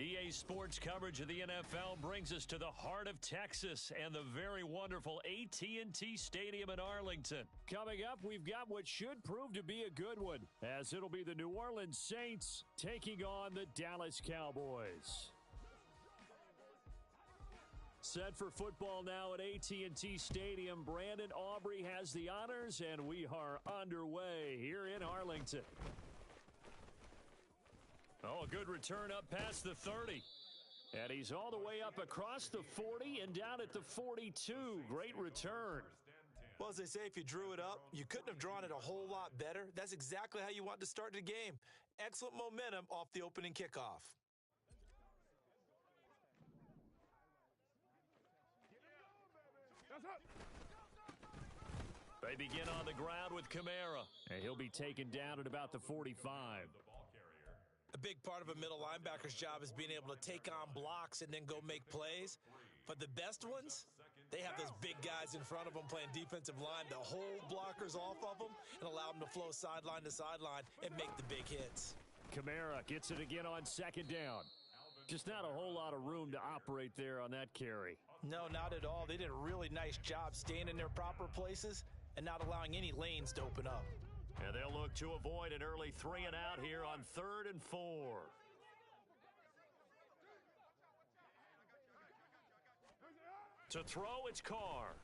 EA Sports coverage of the NFL brings us to the heart of Texas and the very wonderful AT&T Stadium in Arlington. Coming up, we've got what should prove to be a good one, as it'll be the New Orleans Saints taking on the Dallas Cowboys. Set for football now at AT&T Stadium. Brandon Aubrey has the honors, and we are underway here in Arlington. Oh, a good return up past the 30. And he's all the way up across the 40 and down at the 42. Great return. Well, as they say, if you drew it up, you couldn't have drawn it a whole lot better. That's exactly how you want to start the game. Excellent momentum off the opening kickoff. They begin on the ground with Kamara. And he'll be taken down at about the 45. A big part of a middle linebacker's job is being able to take on blocks and then go make plays. But the best ones, they have those big guys in front of them playing defensive line to hold blockers off of them and allow them to flow sideline to sideline and make the big hits. Kamara gets it again on second down. Just not a whole lot of room to operate there on that carry. No, not at all. They did a really nice job staying in their proper places and not allowing any lanes to open up. And they'll look to avoid an early 3 and out here on 3rd and 4. To throw, it's Carr.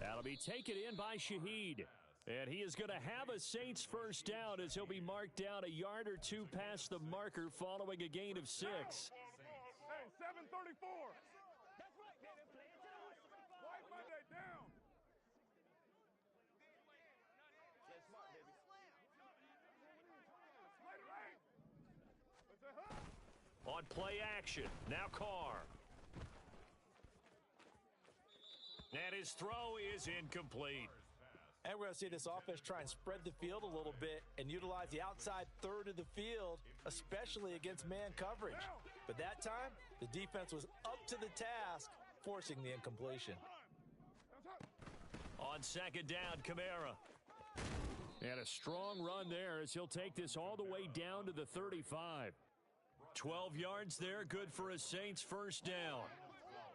That'll be taken in by Shaheed. And he is going to have a Saints first down as he'll be marked down a yard or two past the marker following a gain of 6. Hey, 734. That's right, baby. Play it to the White Monday down. Smart, baby. On play action, now Carr. And his throw is incomplete. And we're going to see this offense try and spread the field a little bit and utilize the outside third of the field, especially against man coverage. But that time, the defense was up to the task, forcing the incompletion. On second down, Kamara. And a strong run there as he'll take this all the way down to the 35. 12 yards there, good for a Saints first down.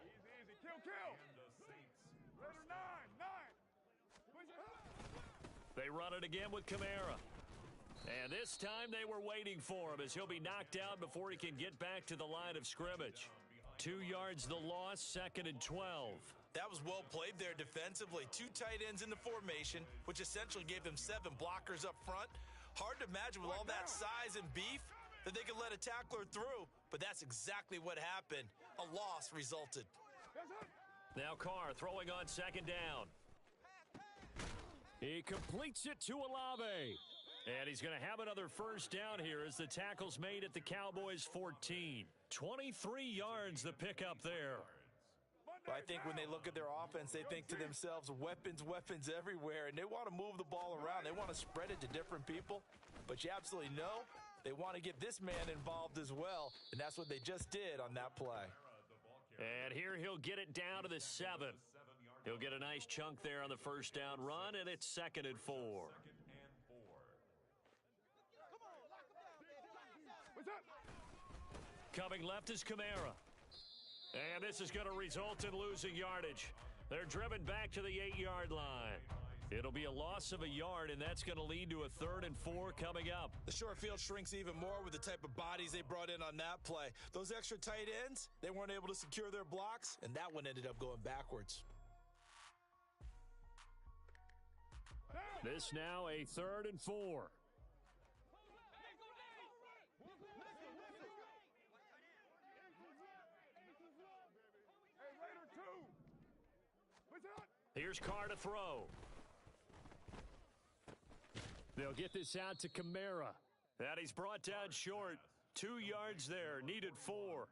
Easy, kill. Letter 9. They run it again with Kamara. And this time they were waiting for him as he'll be knocked down before he can get back to the line of scrimmage. 2 yards the loss, 2nd and 12. That was well played there defensively. 2 tight ends in the formation, which essentially gave them 7 blockers up front. Hard to imagine with all that size and beef that they could let a tackler through, but that's exactly what happened. A loss resulted. Now Carr throwing on second down. He completes it to Olave. And he's going to have another first down here as the tackle's made at the Cowboys' 14. 23 yards the pickup there. Well, I think when they look at their offense, they think to themselves, weapons everywhere, and they want to move the ball around. They want to spread it to different people, but you absolutely know they want to get this man involved as well, and that's what they just did on that play. And here he'll get it down to the 7. He'll get a nice chunk there on the first down run, and it's 2nd and 4. Coming left is Kamara. And this is going to result in losing yardage. They're driven back to the 8-yard line. It'll be a loss of a yard, and that's going to lead to a 3rd and 4 coming up. The short field shrinks even more with the type of bodies they brought in on that play. Those extra tight ends, they weren't able to secure their blocks, and that one ended up going backwards. This now a 3rd and 4. Here's Carr to throw. They'll get this out to Kamara. That he's brought down short. 2 yards there, needed 4.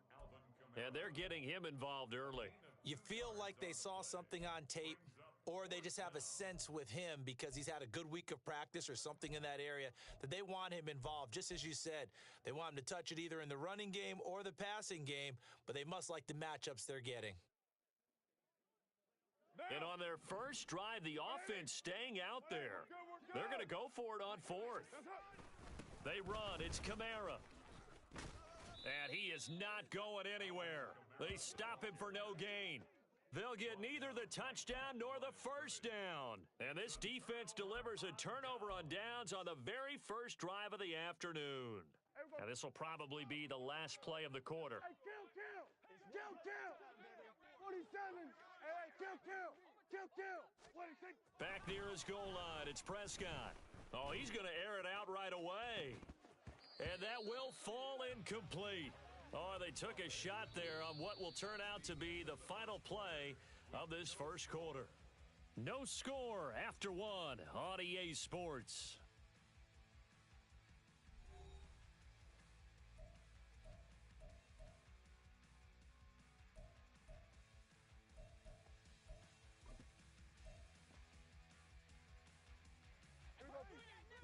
And they're getting him involved early. You feel like they saw something on tape, or they just have a sense with him because he's had a good week of practice or something in that area that they want him involved. Just as you said, they want him to touch it either in the running game or the passing game, but they must like the matchups they're getting. And on their first drive, the offense staying out there. They're going to go for it on 4th. They run. It's Kamara. is not going anywhere. They stop him for no gain. They'll get neither the touchdown nor the first down. And this defense delivers a turnover on downs on the very first drive of the afternoon. And this will probably be the last play of the quarter. Hey, kill. 47. Hey, kill. 26. Back near his goal line, it's Prescott. Oh, he's going to air it out right away. And that will fall incomplete. Oh, they took a shot there on what will turn out to be the final play of this first quarter. No score after one on EA Sports.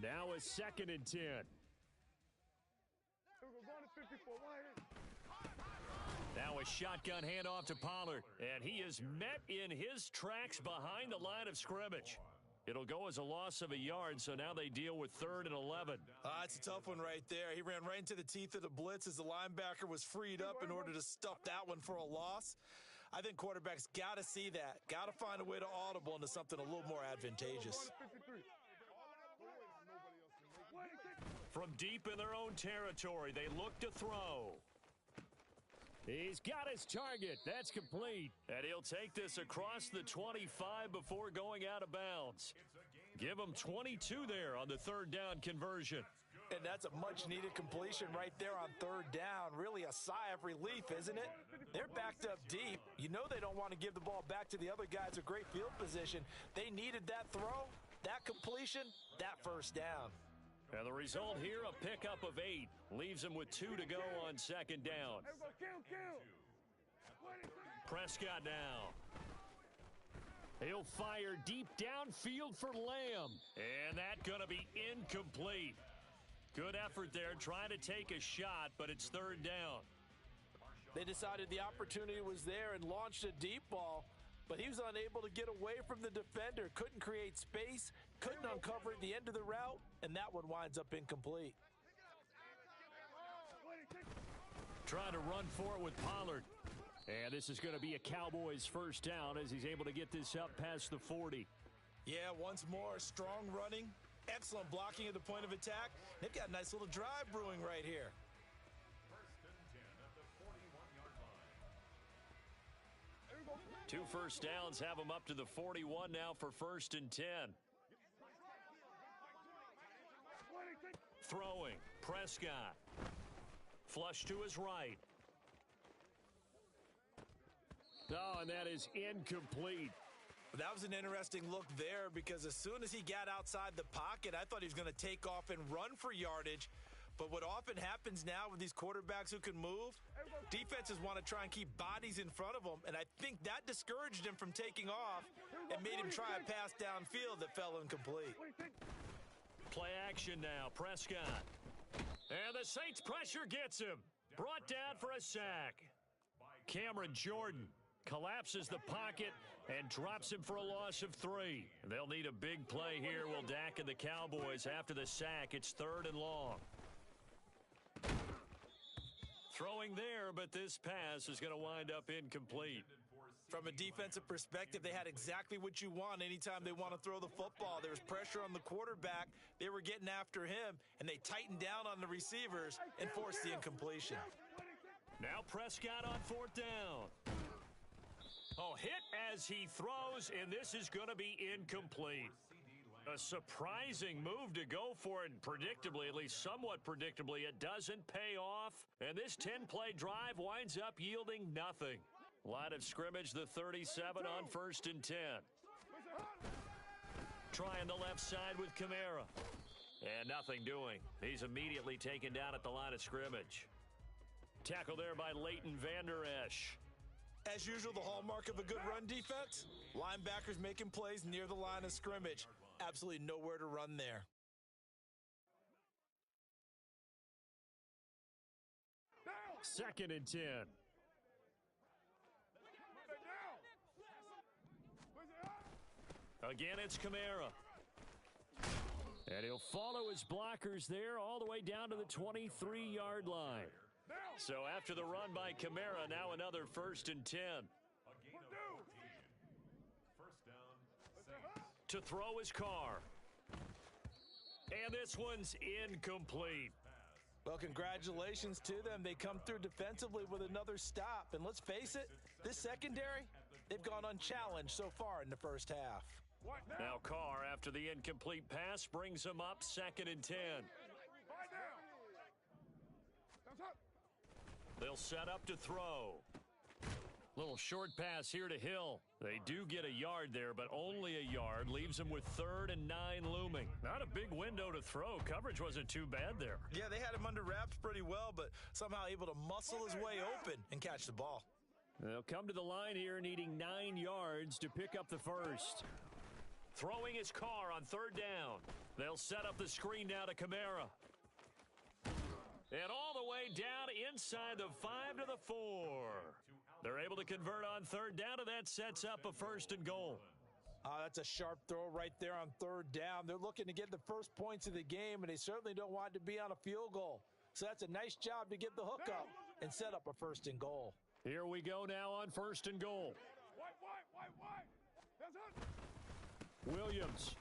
Now a 2nd and 10. Now a shotgun handoff to Pollard, and he is met in his tracks behind the line of scrimmage. It'll go as a loss of a yard, so now they deal with 3rd and 11. It's a tough one right there. He ran right into the teeth of the blitz as the linebacker was freed up in order to stuff that one for a loss. I think quarterbacks got to see that. Got to find a way to audible into something a little more advantageous. From deep in their own territory, they look to throw. He's got his target. That's complete. And he'll take this across the 25 before going out of bounds. Give him 22 there on the 3rd down conversion. And that's a much-needed completion right there on 3rd down. Really a sigh of relief, isn't it? They're backed up deep. You know they don't want to give the ball back to the other guys. A great field position. They needed that throw, that completion, that 1st down. And the result here, a pickup of 8. Leaves him with 2 to go on 2nd down. Prescott now. He'll fire deep downfield for Lamb. And that's going to be incomplete. Good effort there, trying to take a shot, but it's 3rd down. They decided the opportunity was there and launched a deep ball, but he was unable to get away from the defender. Couldn't create space, couldn't uncover at the end of the route, and that one winds up incomplete. Trying to run for it with Pollard. And this is going to be a Cowboys 1st down as he's able to get this up past the 40. Yeah, once more, strong running, excellent blocking at the point of attack. They've got a nice little drive brewing right here. 2 first downs have him up to the 41 now for 1st and 10. Throwing, Prescott. Flush to his right. Oh, and that is incomplete. That was an interesting look there because as soon as he got outside the pocket, I thought he was going to take off and run for yardage. But what often happens now with these quarterbacks who can move, defenses want to try and keep bodies in front of them, and I think that discouraged him from taking off and made him try a pass downfield that fell incomplete. Play action now, Prescott. And the Saints pressure gets him. Brought down for a sack. Cameron Jordan collapses the pocket and drops him for a loss of 3. They'll need a big play here, will Dak and the Cowboys. After the sack, it's 3rd and long. Throwing there, but this pass is going to wind up incomplete. From a defensive perspective, they had exactly what you want anytime they want to throw the football. There was pressure on the quarterback. They were getting after him, and they tightened down on the receivers and forced the incompletion. Now Prescott on 4th down. Oh, hit as he throws, and this is going to be incomplete. A surprising move to go for it, and predictably, at least somewhat predictably, it doesn't pay off. And this 10-play drive winds up yielding nothing. Line of scrimmage, the 37 on 1st and 10. Trying the left side with Kamara. And nothing doing. He's immediately taken down at the line of scrimmage. Tackle there by Leighton Vander Esch. As usual, the hallmark of a good run defense, linebackers making plays near the line of scrimmage. Absolutely nowhere to run there. Second and 10. Again, it's Kamara. And he'll follow his blockers there all the way down to the 23-yard line. So after the run by Kamara, now another 1st and 10. To throw his car. And this one's incomplete. Well, congratulations to them. They come through defensively with another stop. And let's face it, this secondary, they've gone unchallenged so far in the first half. Now Carr, after the incomplete pass, brings him up 2nd and 10. They'll set up to throw. Little short pass here to Hill. They do get a yard there, but only a yard. Leaves them with 3rd and 9 looming. Not a big window to throw. Coverage wasn't too bad there. Yeah, they had him under wraps pretty well, but somehow able to muscle his way open and catch the ball. They'll come to the line here needing 9 yards to pick up the first. Throwing his car on 3rd down. They'll set up the screen now to Kamara. And all the way down inside the 5 to the 4. They're able to convert on 3rd down, and that sets up a 1st and goal. That's a sharp throw right there on 3rd down. They're looking to get the first points of the game, and they certainly don't want to be on a field goal. So that's a nice job to get the hook up and set up a 1st and goal. Here we go now on 1st and goal. Williams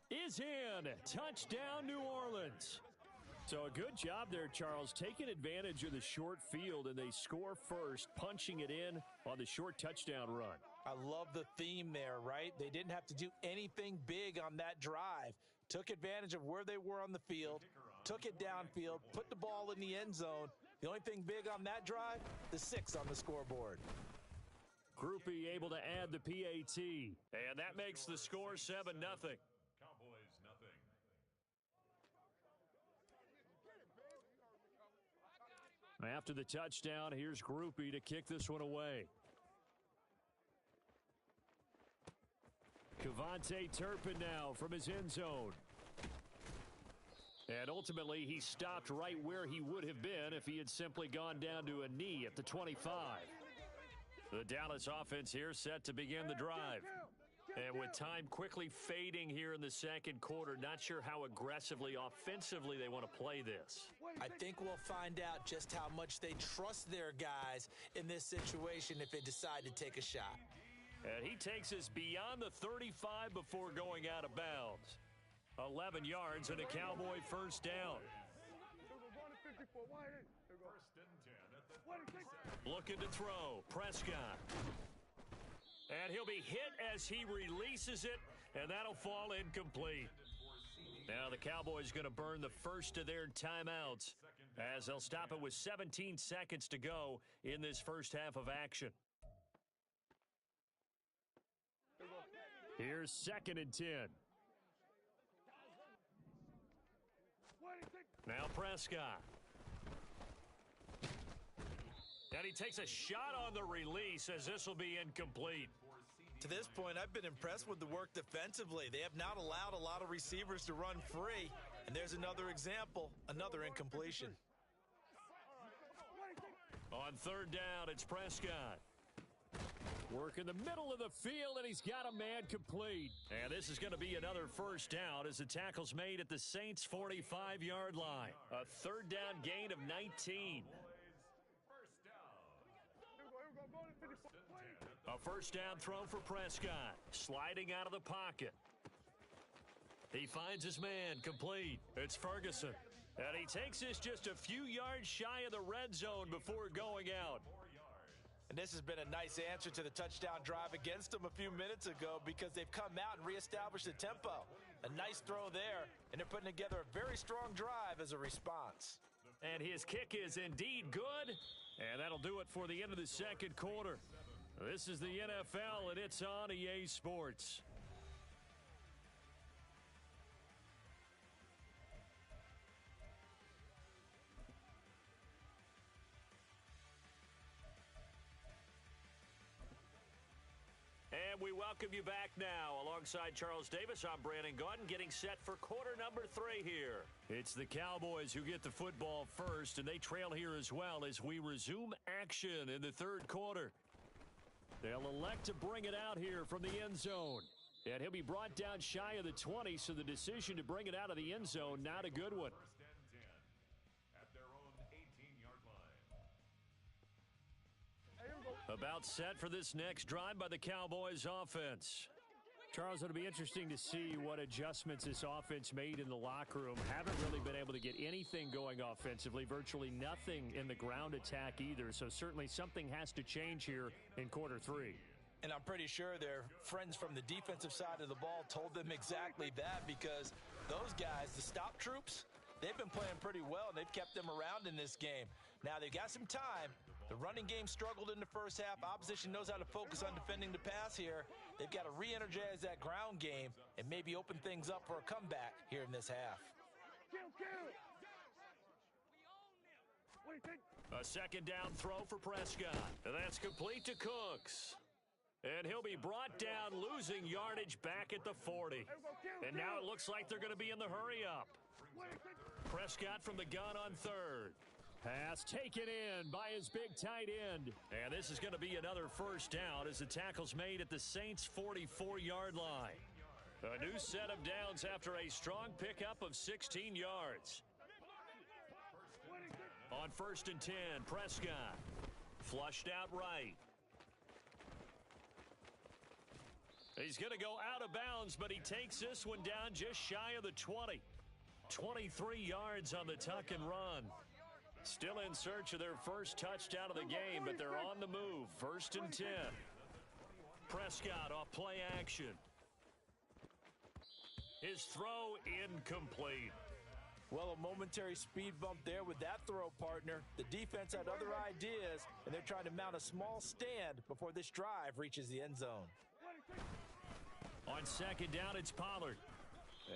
is in. Touchdown, New Orleans. So a good job there, Charles, taking advantage of the short field, and they score first, punching it in on the short touchdown run. I love the theme there, right? They didn't have to do anything big on that drive. Took advantage of where they were on the field, took it downfield, put the ball in the end zone. The only thing big on that drive, the 6 on the scoreboard. Groupie able to add the PAT, and that makes the score 7-0. After the touchdown, here's Groupie to kick this one away. Cavante Turpin now from his end zone. And ultimately, he stopped right where he would have been if he had simply gone down to a knee at the 25. The Dallas offense here set to begin the drive. And with time quickly fading here in the 2nd quarter, not sure how aggressively, offensively they want to play this. I think we'll find out just how much they trust their guys in this situation if they decide to take a shot. And he takes us beyond the 35 before going out of bounds. 11 yards and a Cowboy 1st down. Looking to throw. Prescott. And he'll be hit as he releases it, and that'll fall incomplete. Now the Cowboys going to burn the first of their timeouts as they'll stop it with 17 seconds to go in this first half of action. Here's 2nd and 10. Now Prescott. And he takes a shot on the release as this will be incomplete. To this point, I've been impressed with the work defensively. They have not allowed a lot of receivers to run free. And there's another example, another incompletion. On 3rd down, it's Prescott. Work in the middle of the field, and he's got a man complete. And this is going to be another 1st down as the tackle's made at the Saints' 45-yard line. A 3rd down gain of 19. A 1st down throw for Prescott. Sliding out of the pocket. He finds his man complete. It's Ferguson. And he takes this just a few yards shy of the red zone before going out. And this has been a nice answer to the touchdown drive against them a few minutes ago because they've come out and reestablished the tempo. A nice throw there, and they're putting together a very strong drive as a response. And his kick is indeed good, and that'll do it for the end of the 2nd quarter. This is the NFL, and it's on EA Sports. And we welcome you back now. Alongside Charles Davis, I'm Brandon Gaudin, getting set for quarter number 3 here. It's the Cowboys who get the football first, and they trail here as well as we resume action in the 3rd quarter. They'll elect to bring it out here from the end zone. And he'll be brought down shy of the 20, so the decision to bring it out of the end zone, not a good one. About set for this next drive by the Cowboys offense. Charles, it'll be interesting to see what adjustments this offense made in the locker room. Haven't really been able to get anything going offensively, virtually nothing in the ground attack either. So certainly something has to change here in quarter three. And I'm pretty sure their friends from the defensive side of the ball told them exactly that, because those guys, the stop troops, they've been playing pretty well, and they've kept them around in this game. Now, they've got some time. The running game struggled in the first half. Opposition knows how to focus on defending the pass here. They've got to re-energize that ground game and maybe open things up for a comeback here in this half. A second down throw for Prescott. And that's complete to Cooks. And he'll be brought down, losing yardage back at the 40. And now it looks like they're going to be in the hurry-up. Prescott from the gun on third. Pass taken in by his big tight end. And this is going to be another first down as the tackle's made at the Saints' 44-yard line. A new set of downs after a strong pickup of 16 yards. On 1st and 10, Prescott. Flushed out right. He's going to go out of bounds, but he takes this one down just shy of the 20. 23 yards on the tuck and run. Still in search of their first touchdown of the game, but they're on the move. 1st and 10. Prescott off play action. His throw incomplete. Well, a momentary speed bump there with that throw, partner. The defense had other ideas, and they're trying to mount a small stand before this drive reaches the end zone. On second down, it's Pollard.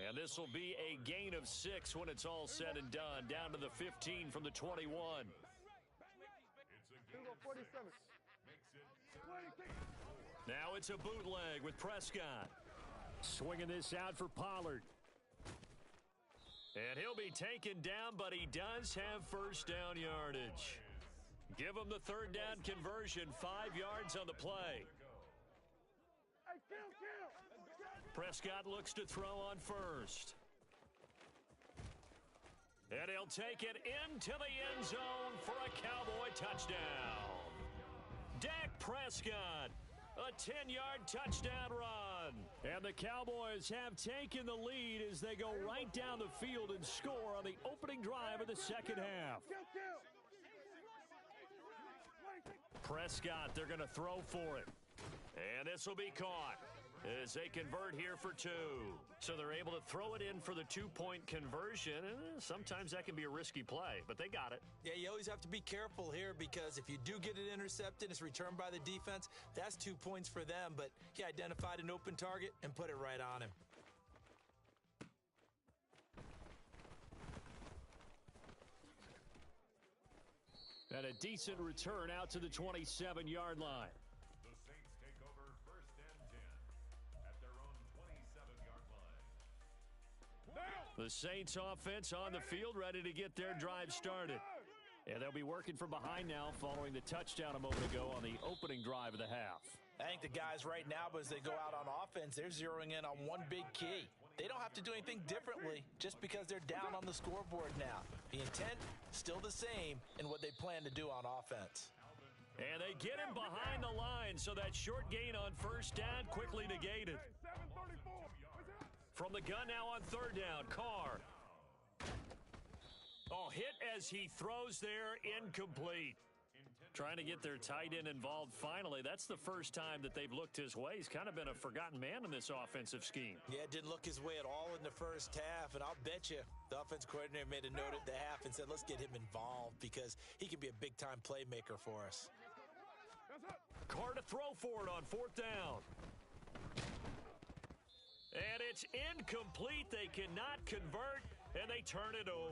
And this will be a gain of 6 when it's all said and done. Down to the 15 from the 21. Now it's a bootleg with Prescott. Swinging this out for Pollard. And he'll be taken down, but he does have first down yardage. Give him the third down conversion, 5 yards on the play. Prescott looks to throw on first. And he'll take it into the end zone for a Cowboy touchdown. Dak Prescott, a 10-yard touchdown run. And the Cowboys have taken the lead as they go right down the field and score on the opening drive of the second half. Prescott, they're going to throw for it. And this will be caught as they convert here for 2. So they're able to throw it in for the 2-point conversion. And sometimes that can be a risky play, but they got it. Yeah, you always have to be careful here, because if you do get it intercepted, it's returned by the defense, that's 2 points for them. But he identified an open target and put it right on him. And a decent return out to the 27-yard line. The Saints offense on the field, ready to get their drive started. And they'll be working from behind now following the touchdown a moment ago on the opening drive of the half. I think the guys right now, as they go out on offense, they're zeroing in on one big key. They don't have to do anything differently just because they're down on the scoreboard now. The intent, still the same in what they plan to do on offense. And they get him behind the line, so that short gain on first down quickly negated. From the gun now on third down, Carr. Oh, hit as he throws there, incomplete. Trying to get their tight end involved finally. That's the first time that they've looked his way. He's kind of been a forgotten man in this offensive scheme. Yeah, it didn't look his way at all in the first half, and I'll bet you the offense coordinator made a note at the half and said, let's get him involved because he can be a big-time playmaker for us. Carr to throw for it on 4th down. And it's incomplete. They cannot convert, and they turn it over.